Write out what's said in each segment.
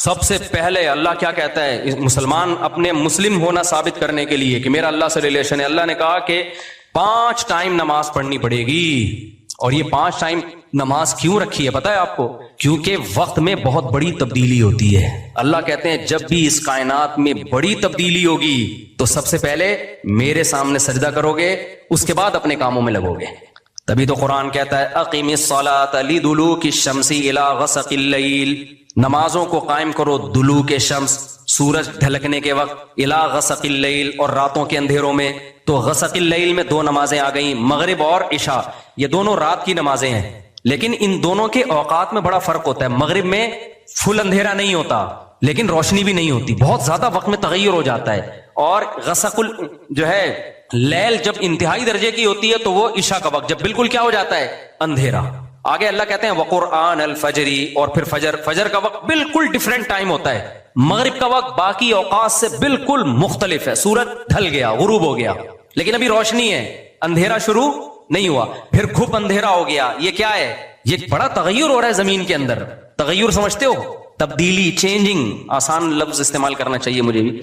سب سے پہلے اللہ کیا کہتا ہے مسلمان اپنے مسلم ہونا ثابت کرنے کے لیے کہ میرا اللہ سے ریلیشن ہے، اللہ نے کہا کہ 5 ٹائم نماز پڑھنی پڑے گی. اور یہ 5 ٹائم نماز کیوں رکھی ہے پتہ ہے آپ کو؟ کیونکہ وقت میں بہت بڑی تبدیلی ہوتی ہے. اللہ کہتے ہیں جب بھی اس کائنات میں بڑی تبدیلی ہوگی تو سب سے پہلے میرے سامنے سجدہ کرو گے، اس کے بعد اپنے کاموں میں لگو گے. تبھی تو قرآن کہتا ہے اقیم الصلاۃ لدلوک الشمس الی غسق اللیل، نمازوں کو قائم کرو دلوک شمس، سورج ڈھلکنے کے وقت، الی غسق اللیل، اور راتوں کے اندھیروں میں. تو غسق اللیل میں 2 نمازیں آ گئیں، مغرب اور عشاء. یہ دونوں رات کی نمازیں ہیں، لیکن ان دونوں کے اوقات میں بڑا فرق ہوتا ہے. مغرب میں فل اندھیرا نہیں ہوتا لیکن روشنی بھی نہیں ہوتی، بہت زیادہ وقت میں تغیر ہو جاتا ہے. اور غسق جو ہے لیل جب انتہائی درجے کی ہوتی ہے تو وہ عشاء کا وقت جب بالکل کیا ہو جاتا ہے اندھیرا. آگے اللہ کہتے ہیں وقرآن الفجر، اور پھر فجر کا وقت بالکل ڈیفرنٹ ٹائم ہوتا ہے. مغرب کا وقت باقی اوقات سے بالکل مختلف ہے، سورج ڈھل گیا، غروب ہو گیا، لیکن ابھی روشنی ہے، اندھیرا شروع نہیں ہوا. پھر گھپ اندھیرا ہو گیا. یہ کیا ہے؟ یہ بڑا تغیر ہو رہا ہے زمین کے اندر. تغیر سمجھتے ہو؟ تبدیلی، چینجنگ، آسان لفظ استعمال کرنا چاہیے مجھے بھی.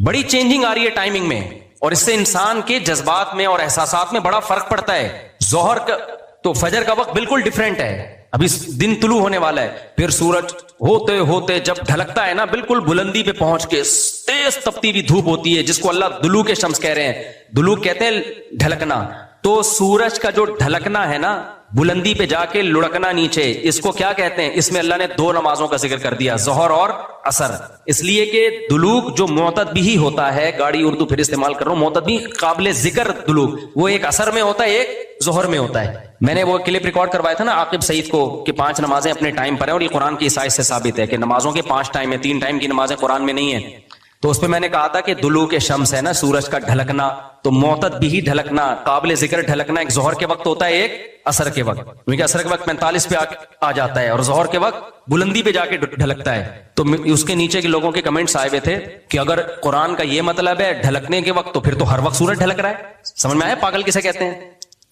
بڑی چینجنگ آ رہی ہے ٹائمنگ میں، اور اس سے انسان کے جذبات میں اور احساسات میں بڑا فرق پڑتا ہے. ظہر کا تو فجر کا وقت بالکل ڈیفرنٹ ہے، ابھی دن طلوع ہونے والا ہے. پھر سورج ہوتے ہوتے جب ڈھلکتا ہے نا، بالکل بلندی پہ پہنچ کے تیز تپتی ہوئی دھوپ ہوتی ہے، جس کو اللہ دلوک شمس کہہ رہے ہیں. دلوک کہتے ہیں ڈھلکنا. تو سورج کا جو ڈھلکنا ہے نا، بلندی پہ جا کے لڑکنا نیچے، اس کو کیا کہتے ہیں؟ اس میں اللہ نے 2 نمازوں کا ذکر کر دیا، ظہر اور عصر. اس لیے کہ دلوک جو معتدبی ہوتا ہے، گاڑی اردو پھر استعمال کر رہا ہوں، معتدبی قابل ذکر دلوک، وہ ایک عصر میں ہوتا ہے، ایک ظہر میں ہوتا ہے. میں نے وہ کلپ ریکارڈ کروایا تھا نا عاقب سعید کو کہ 5 نمازیں اپنے ٹائم پر ہیں، اور یہ قرآن کی عیسائی سے ثابت ہے کہ نمازوں کے 5 ٹائم ہیں، 3 ٹائم کی نمازیں قرآن میں نہیں ہیں. تو اس پہ میں نے کہا تھا کہ دلوک شمس ہے نا، سورج کا ڈھلکنا، تو معتدبی ڈھلکنا، قابل ذکر ڈھلکنا ایک ظہر کے وقت ہوتا ہے، ایک عصر کے وقت. کیونکہ عصر کے وقت 45 پہ آ جاتا ہے، اور ظہر کے وقت بلندی پہ جا کے ڈھلکتا ہے. تو اس کے نیچے کے لوگوں کے کمنٹس آئے ہوئے تھے کہ اگر قرآن کا یہ مطلب ہے ڈھلکنے کے وقت، تو پھر تو ہر وقت سورج ڈھلک رہا ہے. سمجھ میں آیا پاگل کسے کہتے ہیں؟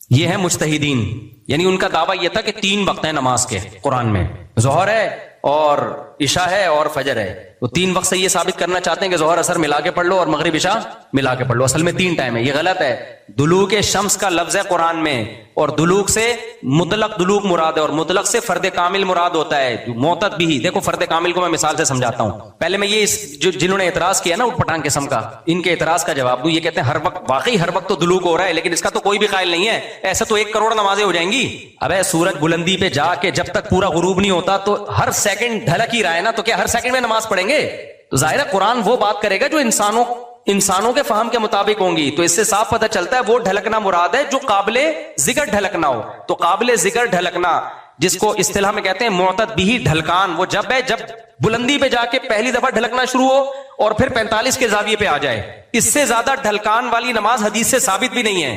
یہ ہے مجتہدین. یعنی ان کا دعویٰ یہ تھا کہ 3 وقت ہیں نماز کے قرآن میں، ظہر ہے اور عشاء ہے اور فجر ہے. تو 3 وقت سے یہ ثابت کرنا چاہتے ہیں کہ ظہر عصر ملا کے پڑھ لو اور مغرب عشاء ملا کے پڑھ لو. اصل میں 3 ٹائم ہے، یہ غلط ہے. دلوک شمس کا لفظ ہے قرآن میں، اور دلوک سے مطلق دلوک مراد ہے، اور مطلق سے فرد کامل مراد ہوتا ہے. معتد بھی دیکھو، فرد کامل کو میں مثال سے سمجھاتا ہوں. پہلے میں یہ جنہوں نے اعتراض کیا نا اٹھ پٹانگ قسم کا، ان کے اعتراض کا جواب دوں. یہ کہتے ہیں ہر وقت، واقعی ہر وقت تو دلوک ہو رہا ہے، لیکن اس کا تو کوئی بھی قائل نہیں ہے. ایسے تو 1 کروڑ نمازیں ہو جائیں گی. ابے سورج بلندی پہ جا کے جب تک پورا غروب نہیں ہوتا تو ہر سیکنڈ ڈھلک ہی رہا ہے نا، تو کیا ہر سیکنڈ میں نماز پڑھیں گے؟ تو ظاہر ہے قرآن وہ بات کرے گا جو انسانوں کے فہم کے مطابق ہوں گی. تو اس سے صاف پتہ چلتا ہے وہ ڈھلکنا مراد ہے جو قابل ذکر ڈھلکنا ہو. تو قابل ذکر ڈھلکنا جس کو اصطلاح میں کہتے ہیں معتد بھی ڈھلکان، وہ جب ہے جب بلندی پہ جا کے پہلی دفعہ ڈھلکنا شروع ہو اور پھر 45 کے زاویے پہ آ جائے. اس سے زیادہ ڈھلکان والی نماز حدیث سے ثابت بھی نہیں ہے.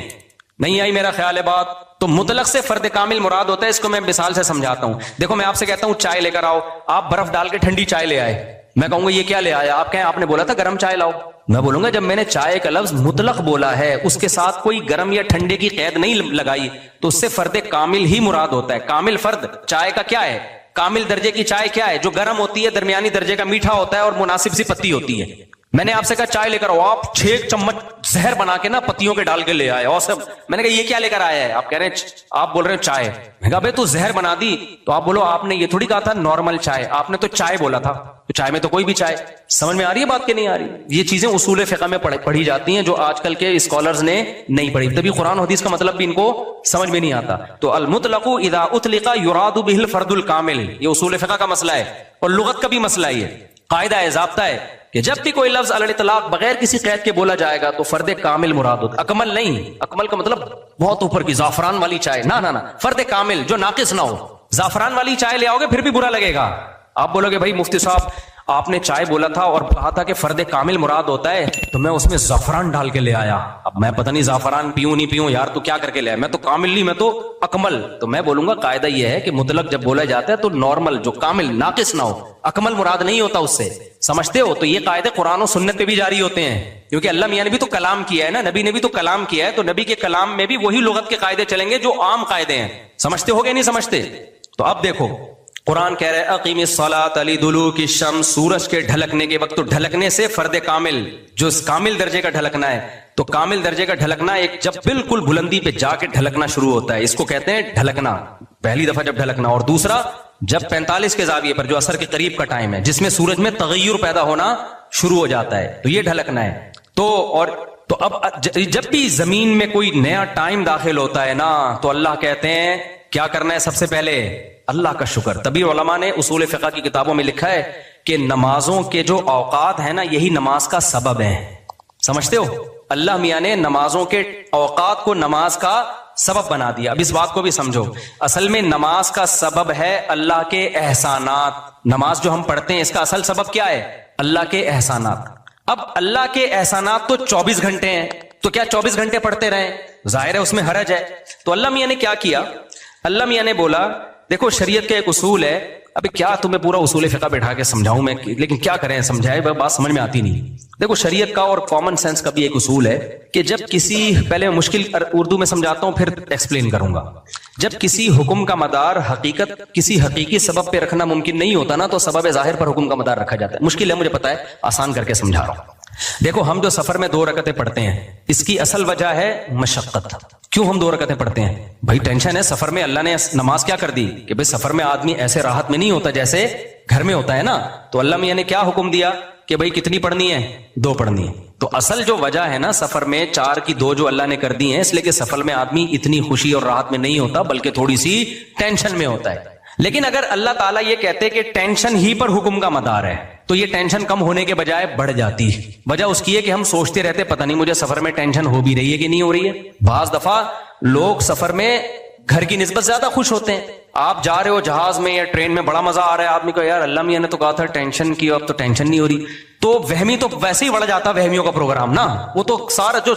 نہیں آئی میرا خیال ہے بات؟ تو مطلق سے فرد کامل مراد ہوتا ہے. اس کو میں مثال سے سمجھاتا ہوں. دیکھو میں آپ سے کہتا ہوں چائے لے کر آؤ، آپ برف ڈال کے ٹھنڈی چائے لے آئے. میں کہوں گا یہ کیا لے آیا؟ آپ کہیں آپ نے بولا تھا گرم چائے لاؤ. میں بولوں گا جب میں نے چائے کا لفظ مطلق بولا ہے، اس کے ساتھ کوئی گرم یا ٹھنڈے کی قید نہیں لگائی، تو اس سے فرد کامل ہی مراد ہوتا ہے. کامل فرد چائے کا کیا ہے؟ کامل درجے کی چائے کیا ہے؟ جو گرم ہوتی ہے، درمیانی درجے کا میٹھا ہوتا ہے اور مناسب سی پتی ہوتی ہے. میں نے آپ سے کہا چائے لے کر آؤ، آپ 6 چمچ زہر بنا کے نا پتیوں کے ڈال کے لے آئے. اور سب میں نے کہا یہ کیا لے کر آیا ہے؟ آپ کہہ رہے ہیں، آپ بول رہے ہیں چائے. میں کہا بھائی تو زہر بنا دی. تو آپ بولو آپ نے یہ تھوڑی کہا تھا نارمل چائے، آپ نے تو چائے بولا تھا. تو چائے میں تو کوئی بھی چائے. سمجھ میں آ رہی ہے بات کہ نہیں آ رہی؟ یہ چیزیں اصول فقہ میں پڑھی جاتی ہیں جو آج کل کے اسکالرز نے نہیں پڑھی. تبھی قرآن و حدیث کا مطلب بھی ان کو سمجھ میں نہیں آتا. تو المطلق اذا اطلق یراد به الفرد الکامل، یہ اصول فقہ کا مسئلہ ہے اور لغت کا بھی مسئلہ ہے. قاعدہ ہے، ضابطہ ہے کہ جب بھی کوئی لفظ علی الاطلاق بغیر کسی قید کے بولا جائے گا تو فرد کامل مراد ہوتا ہے. اکمل نہیں، اکمل کا مطلب بہت اوپر کی زعفران والی چائے، نہ فرد کامل جو ناقص نہ ہو. زعفران والی چائے لے آؤ گے پھر بھی برا لگے گا. آپ بولو گے بھائی مفتی صاحب آپ نے چائے بولا تھا اور کہا تھا کہ فرد کامل مراد ہوتا ہے، تو میں اس میں زعفران ڈال کے لے آیا. اب میں پتہ نہیں زعفران پیوں نہیں پیوں یار، تو کیا کر کے لے آیا؟ میں تو کامل نہیں، میں تو اکمل. تو میں بولوں گا قاعدہ یہ ہے کہ مطلق جب بولا جاتا ہے تو نارمل جو کامل ناقص نہ ہو، اکمل مراد نہیں ہوتا اس سے. سمجھتے ہو؟ تو یہ قاعدے قرآن و سنت پہ بھی جاری ہوتے ہیں، کیونکہ اللہ میاں نے بھی تو کلام کیا ہے نا، نبی نے بھی تو کلام کیا ہے. تو نبی کے کلام میں بھی وہی لغت کے قاعدے چلیں گے جو عام قاعدے ہیں. سمجھتے ہو گے نہیں سمجھتے؟ تو اب دیکھو قرآن کہہ رہے اقیم الصلاۃ لدلوک الشمس، سورج کے ڈھلکنے کے وقت. تو ڈھلکنے سے فرد کامل جو کامل درجے کا ڈھلکنا ہے، تو کامل درجے کا ڈھلکنا ایک جب بالکل بلندی پہ جا کے ڈھلکنا شروع ہوتا ہے، اس کو کہتے ہیں ڈھلکنا، پہلی دفعہ جب ڈھلکنا. اور دوسرا جب 45 کے زاویے پر جو عصر کے قریب کا ٹائم ہے جس میں سورج میں تغیر پیدا ہونا شروع ہو جاتا ہے، تو یہ ڈھلکنا ہے. تو اب جب بھی زمین میں کوئی نیا ٹائم داخل ہوتا ہے نا، تو اللہ کہتے ہیں کیا کرنا ہے؟ سب سے پہلے اللہ کا شکر. تبھی علماء نے اصول فقہ کی کتابوں میں لکھا ہے کہ نمازوں کے جو اوقات ہیں نا، یہی نماز کا سبب ہے. سمجھتے ہو؟ اللہ میاں نے نمازوں کے اوقات کو نماز کا سبب بنا دیا. اب اس بات کو بھی سمجھو، اصل میں نماز کا سبب ہے اللہ کے احسانات. نماز جو ہم پڑھتے ہیں اس کا اصل سبب کیا ہے؟ اللہ کے احسانات. اب اللہ کے احسانات تو 24 گھنٹے ہیں، تو کیا 24 گھنٹے پڑھتے رہیں؟ ظاہر ہے اس میں حرج ہے. تو اللہ میاں نے کیا کیا؟ اللہ میاں نے بولا دیکھو شریعت کا ایک اصول ہے. ابھی کیا تمہیں پورا اصول فقہ بیٹھا کے سمجھاؤں میں، لیکن کیا کریں، سمجھائے بات سمجھ میں آتی نہیں. دیکھو شریعت کا اور کامن سینس کا بھی ایک اصول ہے کہ جب کسی، پہلے مشکل اردو میں سمجھاتا ہوں پھر ایکسپلین کروں گا. جب کسی حکم کا مدار کسی حقیقی سبب پہ رکھنا ممکن نہیں ہوتا نا، تو سبب ظاہر پر حکم کا مدار رکھا جاتا ہے. مشکل ہے مجھے پتا ہے، آسان کر کے سمجھا رہا ہوں. دیکھو ہم جو سفر میں 2 رکعتیں پڑھتے ہیں، اس کی اصل وجہ ہے مشقت. کیوں ہم 2 رکعتیں پڑھتے ہیں؟ بھائی ٹینشن ہے سفر میں. اللہ نے نماز کیا کر دی کہ بھائی سفر میں آدمی ایسے راحت میں نہیں ہوتا جیسے گھر میں ہوتا ہے نا. تو اللہ میاں نے کیا حکم دیا کہ بھائی کتنی پڑھنی ہے؟ 2 پڑھنی ہے. تو اصل جو وجہ ہے نا سفر میں 4 کی 2 جو اللہ نے کر دی ہیں، اس لیے کہ سفر میں آدمی اتنی خوشی اور راحت میں نہیں ہوتا بلکہ تھوڑی سی ٹینشن میں ہوتا ہے. لیکن اگر اللہ تعالیٰ یہ کہتے کہ ٹینشن ہی پر حکم کا مدار ہے، تو یہ ٹینشن کم ہونے کے بجائے بڑھ جاتی. وجہ اس کی ہے کہ ہم سوچتے رہتے پتہ نہیں مجھے سفر میں ٹینشن ہو بھی رہی ہے کہ نہیں ہو رہی ہے. بعض دفعہ لوگ سفر میں گھر کی نسبت زیادہ خوش ہوتے ہیں. آپ جا رہے ہو جہاز میں یا ٹرین میں، بڑا مزہ آ رہا ہے، آدمی کو یار اللہ میاں نے تو کہا تھا ٹینشن کی، اب تو ٹینشن نہیں ہو رہی. تو وہمی تو ویسے ہی بڑھ جاتا وہمیوں کا پروگرام نا. وہ تو سارا جو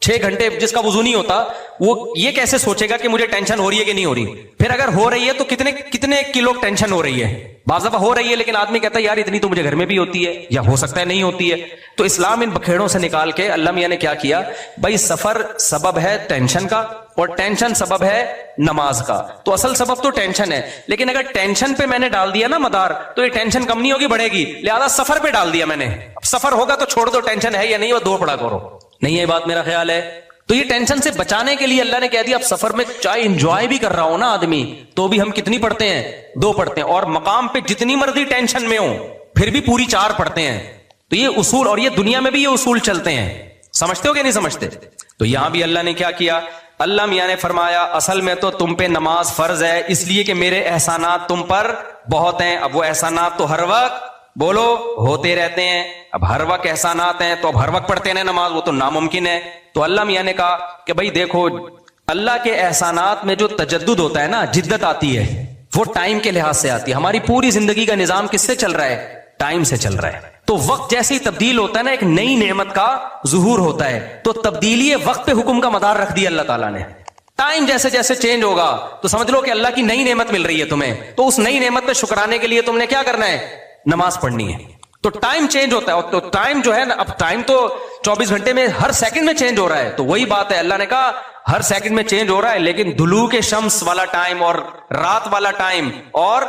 6 گھنٹے جس کا وضو نہیں ہوتا، وہ یہ کیسے سوچے گا کہ مجھے ٹینشن ہو رہی ہے کہ نہیں ہو رہی. پھر اگر ہو رہی ہے تو کتنے کلو ٹینشن ہو رہی ہے. بعض دفعہ ہو رہی ہے لیکن آدمی کہتا ہے یار اتنی تو مجھے گھر میں بھی ہوتی ہے، یا ہو سکتا ہے نہیں ہوتی ہے. تو اسلام ان بکھیڑوں سے نکال کے اللہ میاں نے کیا کیا؟ بھائی سفر سبب ہے ٹینشن کا، اور ٹینشن سبب ہے نماز کا. تو اصل سبب تو ٹینشن ہے، لیکن اگر ٹینشن پہ میں نے ڈال دیا نا مدار، تو یہ ٹینشن کم نہیں ہوگی، بڑھے گی. لہذا سفر پہ ڈال دیا میں نے. اب سفر ہوگا تو چھوڑ دو، ٹینشن ہے یا نہیں وہ 2 پڑھا کرو. نہیں ہے بات، میرا خیال ہے. تو یہ ٹینشن سے بچانے کے لیے اللہ نے کہہ دیا اب سفر میں چاہے انجوائے بھی کر رہا ہو نا آدمی، تو بھی ہم کتنی پڑھتے ہیں؟ 2 پڑھتے ہیں. اور مقام پہ جتنی مرضی ٹینشن میں ہو پھر بھی پوری 4 پڑھتے ہیں. تو یہ اصول، اور یہ دنیا میں بھی یہ اصول چلتے ہیں. سمجھتے ہو کہ نہیں سمجھتے؟ تو یہاں بھی اللہ نے کیا کیا؟ اللہ میاں نے فرمایا اصل میں تو تم پہ نماز فرض ہے اس لیے کہ میرے احسانات تم پر بہت ہیں. اب وہ احسانات تو ہر وقت بولو ہوتے رہتے ہیں. اب ہر وقت احسانات ہیں تو اب ہر وقت پڑھتے ہیں نماز، وہ تو ناممکن ہے. تو اللہ میاں نے کہا کہ بھائی دیکھو اللہ کے احسانات میں جو تجدد ہوتا ہے نا، جدت آتی ہے، وہ ٹائم کے لحاظ سے آتی ہے. ہماری پوری زندگی کا نظام کس سے چل رہا ہے؟ ٹائم سے چل رہا ہے. تو وقت جیسے ہی تبدیل ہوتا ہے نا، ایک نئی نعمت کا ظہور ہوتا ہے. تو تبدیلی وقت پہ حکم کا مدار رکھ دیا اللہ تعالیٰ نے. ٹائم جیسے جیسے چینج ہوگا تو سمجھ لو کہ اللہ کی نئی نعمت مل رہی ہے تمہیں. تو اس نئی نعمت پہ شکرانے کے لیے تم نے کیا کرنا ہے؟ نماز پڑھنی ہے. تو ٹائم چینج ہوتا ہے. تو ٹائم جو ہے نا، اب ٹائم تو 24 گھنٹے میں ہر سیکنڈ میں چینج ہو رہا ہے. تو وہی بات ہے، اللہ نے کہا ہر سیکنڈ میں چینج ہو رہا ہے، لیکن دلوک شمس والا ٹائم اور رات والا ٹائم اور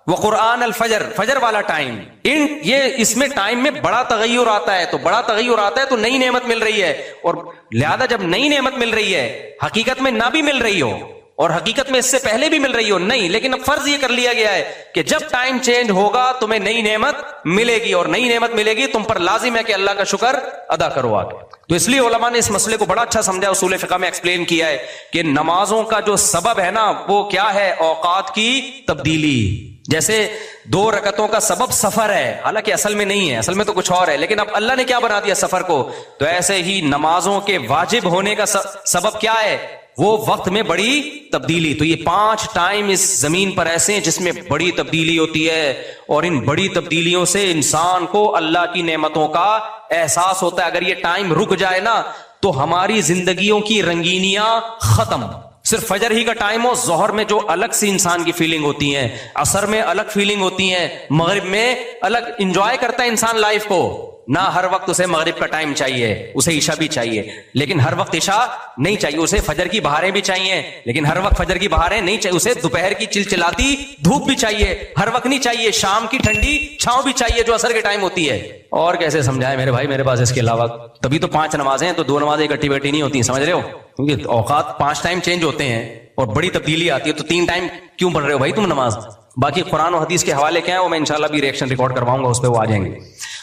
وقرآن الفجر، فجر والا ٹائم، اس میں ٹائم میں بڑا تغیر آتا ہے. تو بڑا تغیر آتا ہے تو نئی نعمت مل رہی ہے. اور لہذا جب نئی نعمت مل رہی ہے، حقیقت میں نہ بھی مل رہی ہو اور حقیقت میں اس سے پہلے بھی مل رہی ہو نہیں، لیکن اب فرض یہ کر لیا گیا ہے کہ جب ٹائم چینج ہوگا تمہیں نئی نعمت ملے گی، اور نئی نعمت ملے گی تم پر لازم ہے کہ اللہ کا شکر ادا کرو آگے. تو اس لیے علماء نے اس مسئلے کو بڑا اچھا سمجھا، اصول فقہ میں ایکسپلین کیا ہے کہ نمازوں کا جو سبب ہے نا وہ کیا ہے؟ اوقات کی تبدیلی. جیسے 2 رکعتوں کا سبب سفر ہے، حالانکہ اصل میں نہیں ہے، اصل میں تو کچھ اور ہے، لیکن اب اللہ نے کیا بنا دیا سفر کو. تو ایسے ہی نمازوں کے واجب ہونے کا سبب کیا ہے؟ وہ وقت میں بڑی تبدیلی. تو یہ 5 ٹائم اس زمین پر ایسے ہیں جس میں بڑی تبدیلی ہوتی ہے، اور ان بڑی تبدیلیوں سے انسان کو اللہ کی نعمتوں کا احساس ہوتا ہے. اگر یہ ٹائم رک جائے نا تو ہماری زندگیوں کی رنگینیاں ختم. صرف فجر ہی کا ٹائم ہو، ظہر میں جو الگ سی انسان کی فیلنگ ہوتی ہیں، عصر میں الگ فیلنگ ہوتی ہیں، مغرب میں الگ، انجوائے کرتا ہے انسان لائف کو. نہ ہر وقت اسے مغرب کا ٹائم چاہیے، اسے عشاء بھی چاہیے لیکن ہر وقت عشاء نہیں چاہیے، اسے فجر کی بہاریں بھی چاہیے لیکن ہر وقت فجر کی بہاریں نہیں چاہیے، اسے دوپہر کی چلچلاتی دھوپ بھی چاہیے، ہر وقت نہیں چاہیے، شام کی ٹھنڈی چھاؤں بھی چاہیے جو عصر کے ٹائم ہوتی ہے۔ اور کیسے سمجھائے میرے بھائی میرے پاس اس کے علاوہ؟ تبھی تو 5 نمازیں ہیں، تو 2 نمازیں اکٹھی بیٹھی نہیں ہوتی، سمجھ رہے ہو؟ کیونکہ اوقات 5 ٹائم چینج ہوتے ہیں اور بڑی تبدیلی آتی ہے، تو 3 ٹائم کیوں پڑھ رہے ہو بھائی تم نماز؟ باقی قرآن و حدیث کے حوالے کیا ہیں وہ میں انشاءاللہ بھی ریئیکشن ریکارڈ کرواؤں گا، اس پہ وہ آ جائیں گے۔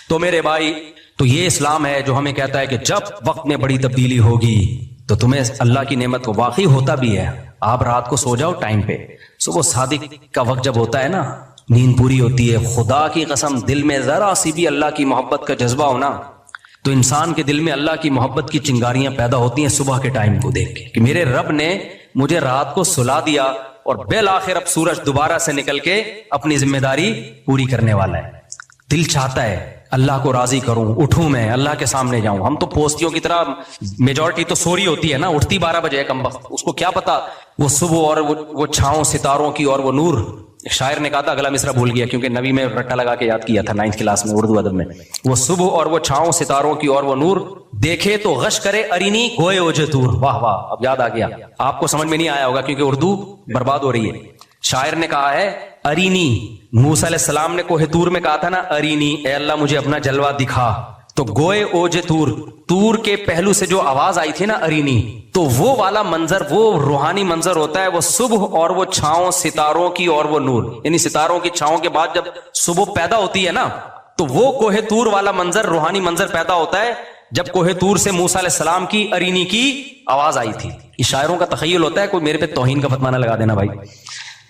تو میرے بھائی تو یہ اسلام ہے جو ہمیں کہتا ہے کہ جب وقت میں بڑی تبدیلی ہوگی تو تمہیں اللہ کی نعمت کو واقعی ہوتا بھی ہے، آپ رات کو سو جاؤ ٹائم پہ، صبح صادق کا وقت جب ہوتا ہے نا، نیند پوری ہوتی ہے، خدا کی قسم دل میں ذرا سی بھی اللہ کی محبت کا جذبہ ہونا تو انسان کے دل میں اللہ کی محبت کی چنگاریاں پیدا ہوتی ہیں صبح کے ٹائم کو دیکھ کے کہ میرے رب نے مجھے رات کو سلا دیا اور بالآخر اب سورج دوبارہ سے نکل کے اپنی ذمہ داری پوری کرنے والا ہے۔ دل چاہتا ہے اللہ کو راضی کروں، اٹھوں میں اللہ کے سامنے جاؤں۔ ہم تو پوستیوں کی طرح میجورٹی تو سوری ہوتی ہے نا، اٹھتی 12 بجے ہے کم وقت، اس کو کیا پتا وہ صبح اور وہ چھاؤں ستاروں کی اور وہ نور۔ شاعر نے کہا تھا، اگلا مصرع بھول گیا کیونکہ نبی میں رٹا لگا کے یاد کیا تھا 9th کلاس میں اردو ادب میں، وہ صبح اور وہ چھاؤں ستاروں کی اور وہ نور دیکھے تو غش کرے ارینی گوئے اوجے تور۔ واہ واہ، اب یاد آ گیا۔ آپ کو سمجھ میں نہیں آیا ہوگا کیونکہ اردو برباد ہو رہی ہے۔ شاعر نے کہا ہے ارینی، موسیٰ علیہ السلام نے کوہ طور میں کہا تھا نا ارینی، اے اللہ مجھے اپنا جلوہ دکھا، تو گوئے اوجے تور، تور کے پہلو سے جو آواز آئی تھی نا ارینی، تو وہ والا منظر، وہ روحانی منظر ہوتا ہے، وہ صبح اور وہ چھاؤں ستاروں کی اور وہ نور، یعنی ستاروں کی چھاؤں کے بعد جب صبح پیدا ہوتی ہے نا تو وہ کوہ طور والا منظر، روحانی منظر پیدا ہوتا ہے جب کوہ طور سے موسیٰ علیہ السلام کی ارینی کی آواز آئی تھی۔ یہ شاعروں کا تخیل ہوتا ہے، کوئی میرے پہ توہین کا فتویٰ نہ لگا دینا بھائی۔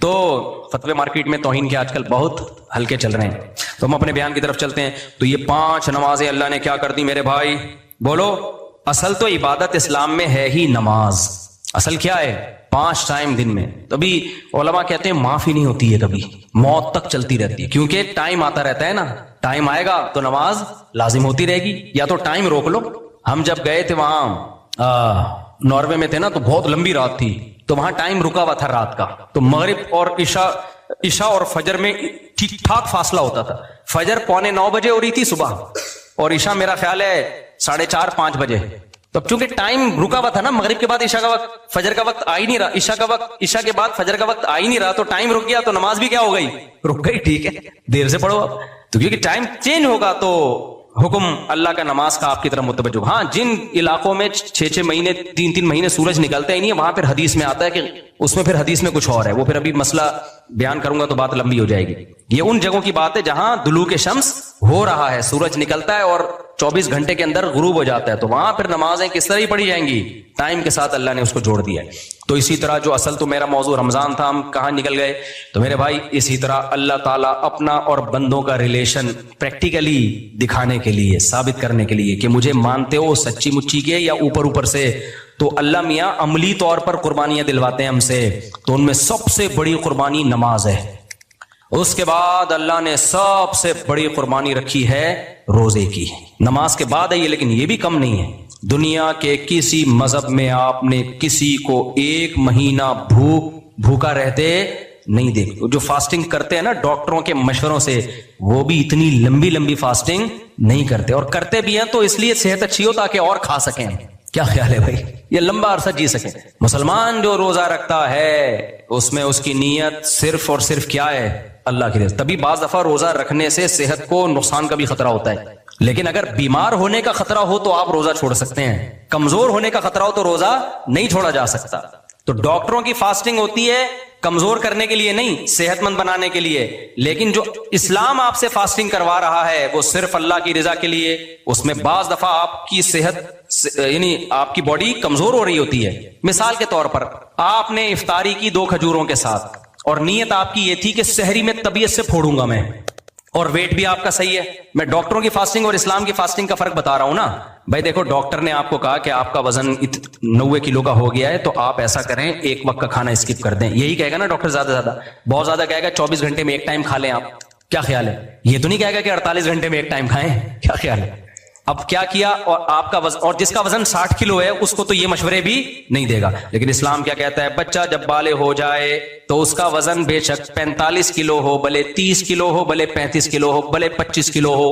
تو فتوے مارکیٹ میں توہین کے آج کل بہت ہلکے چل رہے ہیں، تو ہم اپنے بیان کی طرف چلتے ہیں۔ تو یہ 5 نمازیں اللہ نے کیا کر دی میرے بھائی؟ بولو، اصل تو عبادت اسلام میں ہے ہی نماز۔ اصل کیا ہے؟ 5 ٹائم دن میں۔ تبھی علماء کہتے ہیں معافی نہیں ہوتی ہے کبھی، موت تک چلتی رہتی ہے، کیونکہ ٹائم آتا رہتا ہے نا، ٹائم آئے گا تو نماز لازم ہوتی رہے گی، یا تو ٹائم روک لو۔ ہم جب گئے تھے وہاں ناروے میں تھے نا، تو بہت لمبی رات تھی، تو وہاں ٹائم رکا ہوا تھا رات کا، تو مغرب اور عشاء اور فجر میں ٹھیک ٹھاک فاصلہ ہوتا تھا۔ فجر 8:45 بجے ہو رہی تھی صبح، اور عشاء میرا خیال ہے 4:30-5 بجے۔ تو چونکہ ٹائم رکا ہوا تھا نا، مغرب کے بعد عشاء کا وقت، فجر کا وقت آ ہی نہیں رہا، عشاء کے بعد فجر کا وقت آ ہی نہیں رہا، تو ٹائم رک گیا، تو نماز بھی کیا ہو گئی؟ رک گئی۔ ٹھیک ہے، دیر سے پڑھو اب، تو کیونکہ ٹائم چینج ہوگا تو حکم اللہ کا نماز کا آپ کی طرف متوجہ۔ ہاں، جن علاقوں میں 6 مہینے 3 مہینے سورج نکلتا ہی نہیں ہے، وہاں پھر حدیث میں آتا ہے کہ اس میں پھر حدیث میں کچھ اور ہے، وہ پھر ابھی مسئلہ بیان کروں گا تو بات لمبی ہو جائے گی۔ یہ ان جگہوں کی بات ہے جہاں دلوک شمس ہو رہا ہے، سورج نکلتا ہے اور 24 گھنٹے کے اندر غروب ہو جاتا ہے، تو وہاں پھر نمازیں کس طرح ہی پڑھی جائیں گی؟ ٹائم کے ساتھ اللہ نے اس کو جوڑ دیا ہے۔ تو اسی طرح جو اصل تو میرا موضوع رمضان تھا، ہم کہاں نکل گئے؟ تو میرے بھائی اسی طرح اللہ تعالیٰ اپنا اور بندوں کا ریلیشن پریکٹیکلی دکھانے کے لیے، ثابت کرنے کے لیے کہ مجھے مانتے ہو سچی مچی کے یا اوپر سے، تو اللہ میاں عملی طور پر قربانیاں دلواتے ہیں ہم سے۔ تو ان میں سب سے بڑی قربانی نماز ہے، اس کے بعد اللہ نے سب سے بڑی قربانی رکھی ہے روزے کی، نماز کے بعد ہے یہ، لیکن یہ بھی کم نہیں ہے۔ دنیا کے کسی مذہب میں آپ نے کسی کو 1 مہینہ بھوکا رہتے نہیں دیکھ۔ جو فاسٹنگ کرتے ہیں نا ڈاکٹروں کے مشوروں سے، وہ بھی اتنی لمبی فاسٹنگ نہیں کرتے، اور کرتے بھی ہیں تو اس لیے صحت اچھی ہو تاکہ اور کھا سکیں۔ کیا خیال ہے بھائی؟ یہ لمبا عرصہ جی سکیں۔ مسلمان جو روزہ رکھتا ہے اس میں اس کی نیت صرف اور صرف کیا ہے؟ اللہ کی رضا۔ تبھی بعض دفعہ روزہ رکھنے سے صحت کو نقصان کا بھی خطرہ ہوتا ہے، لیکن اگر بیمار ہونے کا خطرہ ہو تو آپ روزہ چھوڑ سکتے ہیں، کمزور ہونے کا خطرہ ہو تو روزہ نہیں چھوڑا جا سکتا۔ تو ڈاکٹروں کی فاسٹنگ ہوتی ہے کمزور کرنے کے لیے نہیں، صحت مند بنانے کے لیے، لیکن جو اسلام آپ سے فاسٹنگ کروا رہا ہے وہ صرف اللہ کی رضا کے لیے۔ اس میں بعض دفعہ آپ کی صحت یعنی آپ کی باڈی کمزور ہو رہی ہوتی ہے۔ مثال کے طور پر آپ نے افطاری کی 2 کھجوروں کے ساتھ، اور نیت آپ کی یہ تھی کہ سحری میں طبیعت سے پھوڑوں گا میں، اور ویٹ بھی آپ کا صحیح ہے۔ میں ڈاکٹروں کی فاسٹنگ اور اسلام کی فاسٹنگ کا فرق بتا رہا ہوں نا بھائی۔ دیکھو، ڈاکٹر نے آپ کو کہا کہ آپ کا وزن 90 کلو کا ہو گیا ہے، تو آپ ایسا کریں 1 وقت کا کھانا اسکپ کر دیں، یہی کہے گا نا ڈاکٹر؟ زیادہ بہت زیادہ کہے گا 24 گھنٹے میں 1 ٹائم کھا لیں آپ۔ کیا خیال ہے؟ یہ تو نہیں کہے گا کہ 48 گھنٹے میں 1 ٹائم کھائیں۔ کیا خیال ہے؟ اب کیا کیا، اور آپ کا وزن، اور جس کا وزن 60 کلو ہے اس کو تو یہ مشورے بھی نہیں دے گا، لیکن اسلام کیا کہتا ہے؟ بچہ جب بالغ ہو جائے تو اس کا وزن بے شک 45 کلو ہو، بھلے 30 کلو ہو، بھلے 35 کلو ہو، بھلے 25 کلو ہو،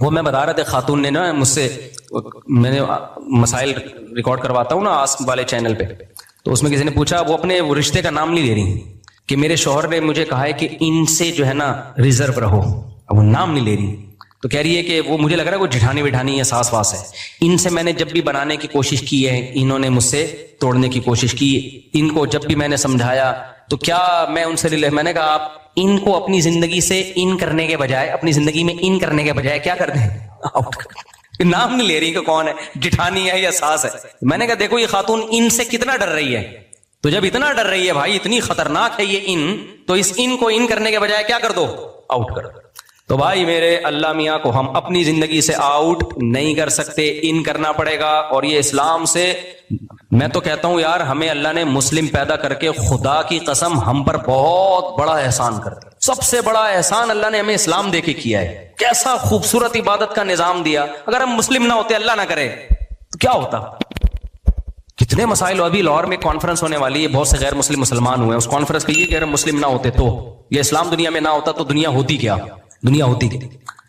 وہ میں بتا رہا تھا خاتون نے نا مجھ سے، میں نے مسائل ریکارڈ کرواتا ہوں نا آسک والے چینل پہ، تو اس میں کسی نے پوچھا، وہ اپنے وہ رشتے کا نام نہیں لے رہی کہ میرے شوہر نے مجھے کہا ہے کہ ان سے جو ہے نا ریزرو رہو، اب وہ نام نہیں لے رہی، تو کہہ رہی ہے کہ وہ مجھے لگ رہا ہے وہ جٹھانی وٹھانی یا ساس واس ہے، ان سے میں نے جب بھی بنانے کی کوشش کی ہے انہوں نے مجھ سے توڑنے کی کوشش کی، ان کو جب بھی میں نے سمجھایا تو کیا میں ان سے میں نے کہا آپ ان کو اپنی زندگی سے ان کرنے کے بجائے، اپنی زندگی میں ان کرنے کے بجائے کیا کر دیں، آؤٹ کر دیں۔ نام نہیں لے رہی کہ کون ہے، جٹھانی ہے یا ساس ہے۔ میں نے کہا دیکھو یہ خاتون ان سے کتنا ڈر رہی ہے، تو جب اتنا ڈر رہی ہے بھائی، اتنی خطرناک ہے یہ ان، تو اس ان کو ان کرنے کے بجائے کیا کر دو، آؤٹ کر دو۔ تو بھائی میرے اللہ میاں کو ہم اپنی زندگی سے آؤٹ نہیں کر سکتے، ان کرنا پڑے گا۔ اور یہ اسلام سے، میں تو کہتا ہوں یار ہمیں اللہ نے مسلم پیدا کر کے خدا کی قسم ہم پر بہت بڑا احسان کر دیا، سب سے بڑا احسان اللہ نے ہمیں اسلام دے کے کیا ہے۔ کیسا خوبصورت عبادت کا نظام دیا، اگر ہم مسلم نہ ہوتے، اللہ نہ کرے تو کیا ہوتا، کتنے مسائل۔ ابھی لاہور میں کانفرنس ہونے والی ہے، بہت سے غیر مسلم مسلمان ہوئے ہیں، اس کانفرنس کے یہ کہ اگر ہم مسلم نہ ہوتے تو، یہ اسلام دنیا میں نہ ہوتا تو دنیا ہوتی کیا، دنیا ہوتی کیا؟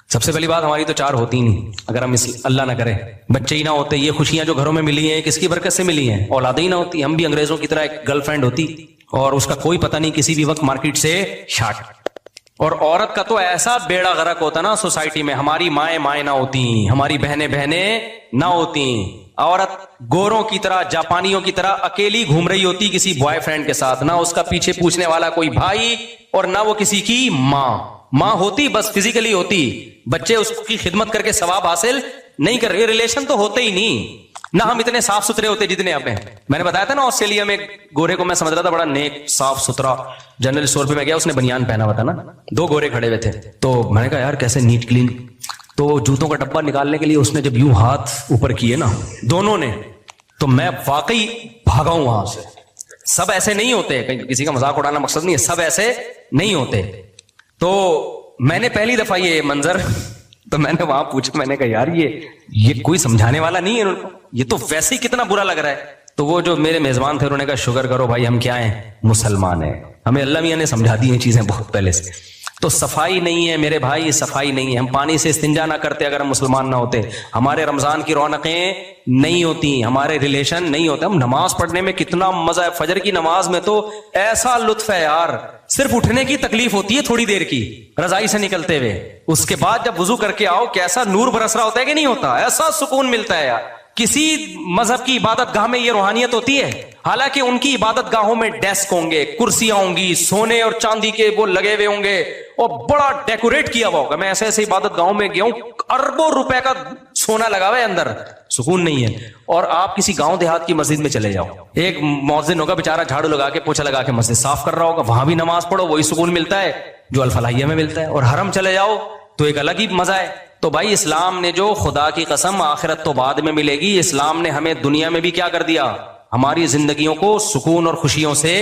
سب سے پہلی بات ہماری تو چار ہوتی نہیں، اگر ہم اللہ نہ کرے بچے ہی نہ ہوتے، یہ خوشیاں جو گھروں میں ملی ہیں کس کی برکت سے ملی ہیں، اولادیں ہی نہ ہوتی، ہم بھی انگریزوں کی طرح ایک گرل فرینڈ ہوتی اور اس کا کوئی پتہ نہیں، کسی بھی وقت مارکیٹ سے شارٹ۔ اور عورت کا تو ایسا بیڑا غرق ہوتا نا سوسائٹی میں، ہماری مائیں نہ ہوتی، ہماری بہنیں نہ ہوتی، عورت گوروں کی طرح، جاپانیوں کی طرح اکیلی گھوم رہی ہوتی کسی بوائے فرینڈ کے ساتھ، نہ اس کا پیچھے پوچھنے والا کوئی بھائی اور نہ وہ کسی کی ماں ہوتی، بس فزیکلی ہوتی، بچے اس کی خدمت کر کے ثواب حاصل نہیں کر رہے، ریلیشن تو ہوتے ہی نہیں، نہ ہم اتنے صاف ستھرے ہوتے جتنے اب ہیں۔ میں نے بتایا تھا نا آسٹریلیا میں گورے کو میں سمجھ رہا تھا بڑا نیک صاف ستھرا، جنرل اسٹور پہ میں گیا، اس نے بنیان پہنا ہوا تھا نا، دو گورے کھڑے ہوئے تھے، تو میں نے کہا یار کیسے نیٹ کلین، تو جوتوں کا ڈبہ نکالنے کے لیے اس نے جب یوں ہاتھ اوپر کیے نا دونوں نے، تو میں واقعی بھاگا ہوں وہاں سے۔ سب ایسے نہیں ہوتے، کسی کا مذاق اڑانا مقصد نہیں ہے، سب ایسے نہیں ہوتے۔ تو میں نے پہلی دفعہ یہ منظر، تو میں نے وہاں پوچھا، میں نے کہا یار یہ کوئی سمجھانے والا نہیں ہے ان کو، یہ تو ویسے ہی کتنا برا لگ رہا ہے۔ تو وہ جو میرے میزبان تھے انہوں نے کہا شکر کرو بھائی ہم کیا ہیں، مسلمان ہیں، ہمیں اللہ میاں نے سمجھا دی ہیں چیزیں بہت پہلے سے۔ تو صفائی نہیں ہے میرے بھائی، صفائی نہیں ہے، ہم پانی سے استنجا نہ کرتے اگر ہم مسلمان نہ ہوتے، ہمارے رمضان کی رونقیں نہیں ہوتی، ہمارے ریلیشن نہیں ہوتے۔ ہم نماز پڑھنے میں کتنا مزہ ہے، فجر کی نماز میں تو ایسا لطف ہے یار، صرف اٹھنے کی تکلیف ہوتی ہے تھوڑی دیر کی رضائی سے نکلتے ہوئے، اس کے بعد جب وضو کر کے آؤ کیسا نور برس رہا ہوتا ہے کہ نہیں ہوتا، ایسا سکون ملتا ہے یار۔ کسی مذہب کی عبادت گاہ میں یہ روحانیت ہوتی ہے، حالانکہ ان کی عبادت گاہوں میں ڈیسک ہوں گے، کرسیاں ہوں گی، سونے اور چاندی کے وہ لگے ہوئے ہوں گے اور بڑا ڈیکوریٹ کیا ہوا ہوگا۔ میں ایسے ایسے عبادت گاہوں میں گیا ہوں، اربوں روپے کا سونا لگا ہوا ہے اندر، سکون نہیں ہے۔ اور آپ کسی گاؤں دیہات کی مسجد میں چلے جاؤ، ایک مؤذن ہوگا بیچارہ جھاڑو لگا کے پوچھا لگا کے مسجد صاف کر رہا ہوگا، وہاں بھی نماز پڑھو وہی سکون ملتا ہے جو الفلاحیہ میں ملتا ہے۔ اور حرم چلے جاؤ تو ایک الگ ہی مزہ ہے۔ تو بھائی اسلام نے جو، خدا کی قسم آخرت تو بعد میں ملے گی، اسلام نے ہمیں دنیا میں بھی کیا کر دیا، ہماری زندگیوں کو سکون اور خوشیوں سے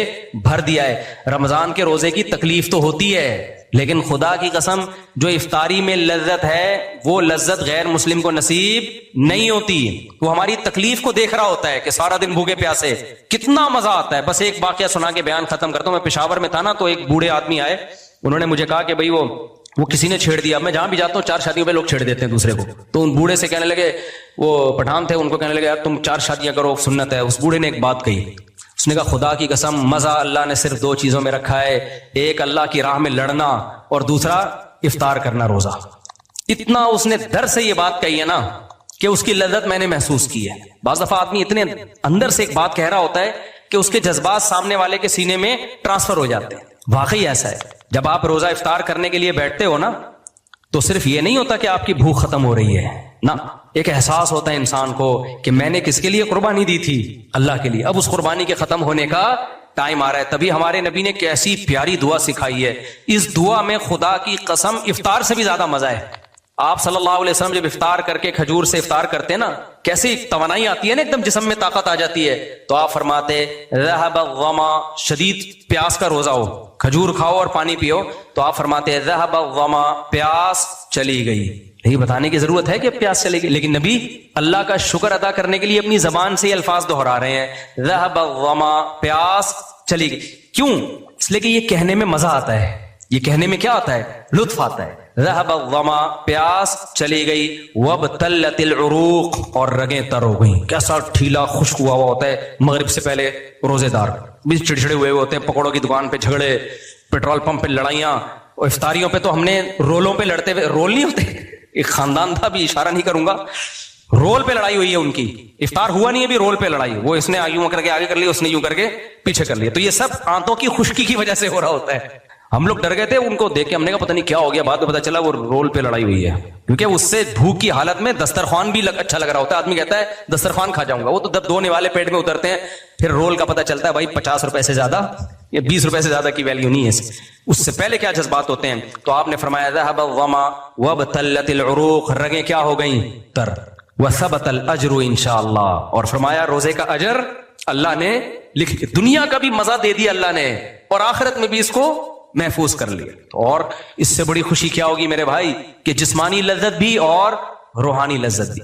بھر دیا ہے۔ رمضان کے روزے کی تکلیف تو ہوتی ہے، لیکن خدا کی قسم جو افطاری میں لذت ہے وہ لذت غیر مسلم کو نصیب نہیں ہوتی، وہ ہماری تکلیف کو دیکھ رہا ہوتا ہے کہ سارا دن بھوکے پیاسے کتنا مزہ آتا ہے۔ بس ایک واقعہ سنا کے بیان ختم کرتا ہوں۔ میں پشاور میں تھا نا، تو ایک بوڑھے آدمی آئے، انہوں نے مجھے کہا کہ بھائی وہ کسی نے چھیڑ دیا، میں جہاں بھی جاتا ہوں 4 شادیوں پہ لوگ چھیڑ دیتے ہیں دوسرے کو، تو ان بوڑھے سے کہنے لگے، وہ پٹھان تھے، ان کو کہنے لگے یار تم 4 شادیاں کرو سنت ہے۔ اس بوڑھے نے ایک بات کہی، اس نے کہا خدا کی قسم مزہ اللہ نے صرف 2 چیزوں میں رکھا ہے، ایک اللہ کی راہ میں لڑنا اور دوسرا افطار کرنا روزہ۔ اتنا اس نے در سے یہ بات کہی ہے نا کہ اس کی لذت میں نے محسوس کی ہے۔ بعض دفعہ آدمی اتنے اندر سے ایک بات کہہ رہا ہوتا ہے کہ اس کے جذبات سامنے والے کے سینے میں ٹرانسفر ہو جاتے ہیں، واقعی ایسا ہے۔ جب آپ روزہ افطار کرنے کے لیے بیٹھتے ہو نا، تو صرف یہ نہیں ہوتا کہ آپ کی بھوک ختم ہو رہی ہے، نہ، ایک احساس ہوتا ہے انسان کو کہ میں نے کس کے لیے قربانی دی تھی، اللہ کے لیے، اب اس قربانی کے ختم ہونے کا ٹائم آ رہا ہے۔ تبھی ہمارے نبی نے کیسی پیاری دعا سکھائی ہے، اس دعا میں خدا کی قسم افطار سے بھی زیادہ مزہ ہے۔ آپ صلی اللہ علیہ وسلم جب افطار کر کے کھجور سے افطار کرتے نا، کیسی توانائی آتی ہے نا، ایک دم جسم میں طاقت آ جاتی ہے۔ تو آپ فرماتے ذهب الظما، شدید پیاس کا روزہ ہو، کھجور کھاؤ اور پانی پیو، تو آپ فرماتے ذهب الظما، پیاس چلی گئی۔ یہ بتانے کی ضرورت ہے کہ پیاس چلے گی، لیکن نبی اللہ کا شکر ادا کرنے کے لیے اپنی زبان سے یہ الفاظ دہرا رہے ہیں، ذهب الظما، پیاس چلی گئی۔ کیوں؟ اس لیے کہ یہ کہنے میں مزہ آتا ہے، یہ کہنے میں کیا آتا ہے، لطف آتا ہے۔ ذهب الظما پیاس چلی گئی، وابتلت العروق اور رگیں تر ہو گئیں. کیسا ٹھیلا خشک ہوا ہوتا ہے مغرب سے پہلے روزے دار بھی چڑچڑے ہوئے ہوتے ہیں، پکوڑوں کی دکان پہ جھگڑے، پیٹرول پمپ پہ لڑائیاں، اور افطاریوں پہ تو ہم نے رولوں پہ لڑتے ہوئے، رول نہیں ہوتے، ایک خاندان تھا، بھی اشارہ نہیں کروں گا، رول پہ لڑائی ہوئی ہے ان کی، افطار ہوا نہیں ہے، بھی رول پہ لڑائی، وہ اس نے یوں کر کے آگے کر لیا، اس نے یوں کر کے پیچھے کر لیا. تو یہ سب آنتوں کی خشکی کی وجہ سے ہو رہا ہوتا ہے. ہم لوگ ڈر گئے تھے ان کو دیکھ کے، ہم نے کہا پتہ نہیں کیا ہو گیا، بعد میں پتہ چلا وہ رول پہ لڑائی ہوئی ہے، کیونکہ اس سے بھوک کی حالت میں دسترخوان بھی اچھا لگ رہا ہوتا ہے. آدمی کہتا ہے دسترخوان کھا جاؤں گا، وہ تو جب 2 نوالے پیٹ میں اترتے ہیں پھر رول کا پتہ چلتا ہے بھائی 50 روپے سے زیادہ یا 20 روپے سے زیادہ کی ویلیو نہیں ہے. اس سے پہلے کیا جذبات ہوتے ہیں. تو آپ نے فرمایا ذهب الظما وابتلت العروق، رگیں کیا ہو گئیں؟ تر. وثبت الاجر انشاءاللہ، اور فرمایا روزے کا اجر اللہ نے لکھ کے، دنیا کا بھی مزہ دے دیا اللہ نے، اور آخرت میں بھی اس کو محفوظ کر لیا. اور اس سے بڑی خوشی کیا ہوگی میرے بھائی کہ جسمانی لذت بھی اور روحانی لذت بھی،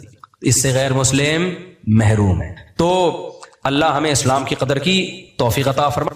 اس سے غیر مسلم محروم ہے. تو اللہ ہمیں اسلام کی قدر کی توفیق عطا فرمائے.